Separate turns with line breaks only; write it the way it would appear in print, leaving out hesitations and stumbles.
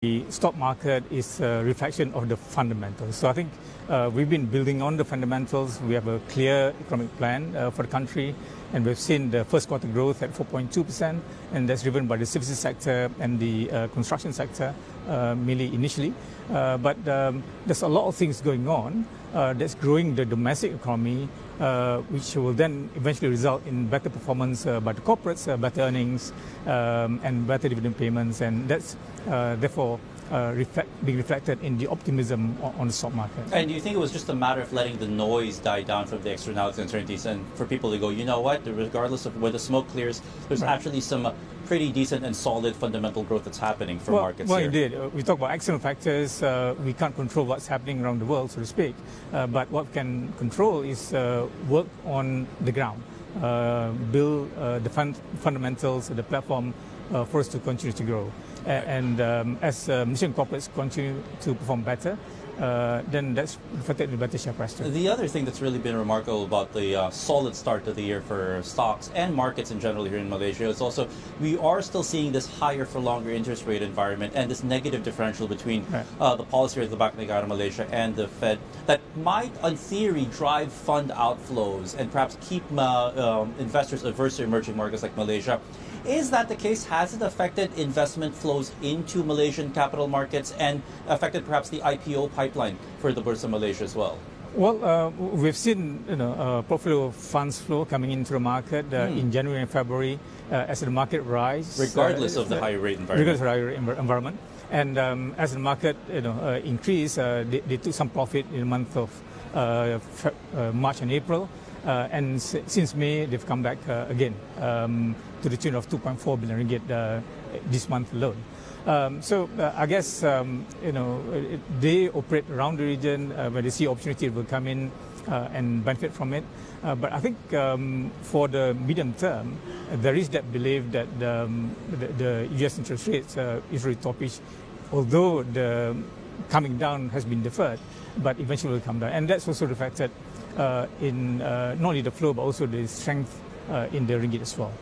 The stock market is a reflection of the fundamentals. So I think we've been building on the fundamentals. We have a clear economic plan for the country, and we've seen the first quarter growth at 4.2%, and that's driven by the services sector and the construction sector, mainly initially. But there's a lot of things going on that's growing the domestic economy, which will then eventually result in better performance by the corporates, better earnings, and better dividend payments, and that's therefore being reflected in the optimism on the stock market.
And do you think it was just a matter of letting the noise die down from the externalities and uncertainties, and for people to go, you know what, regardless of where the smoke clears, there's actually some pretty decent and solid fundamental growth that's happening for markets
here?
Well,
indeed. We talk about external factors. We can't control what's happening around the world, so to speak. But what we can control is work on the ground, build the fundamentals, the platform for us to continue to grow. And as Malaysian corporates continue to perform better, then that's reflected in better share price too.
The other thing that's really been remarkable about the solid start to the year for stocks and markets in general here in Malaysia is also we are still seeing this higher for longer interest rate environment and this negative differential between the policy rate of the Bank Negara Malaysia and the Fed that might, in theory, drive fund outflows and perhaps keep investors averse to emerging markets like Malaysia. Is that the case? Has it affected investment flows into Malaysian capital markets and affected perhaps the IPO pipeline for the Bursa Malaysia as well?
Well, we've seen a portfolio of funds flow coming into the market in January and February as the market rise.
Regardless of the higher rate environment.
Regardless of the higher rate environment. And as the market increased, they took some profit in the month of March and April. And since May, they've come back again to the tune of 2.4 billion ringgit this month alone. So I guess they operate around the region where they see opportunity will come in and benefit from it. But I think for the medium term, there is that belief that the US interest rates is really toppish, although the coming down has been deferred, but eventually will come down. And that's also reflected in not only the flow, but also the strength in the ringgit as well.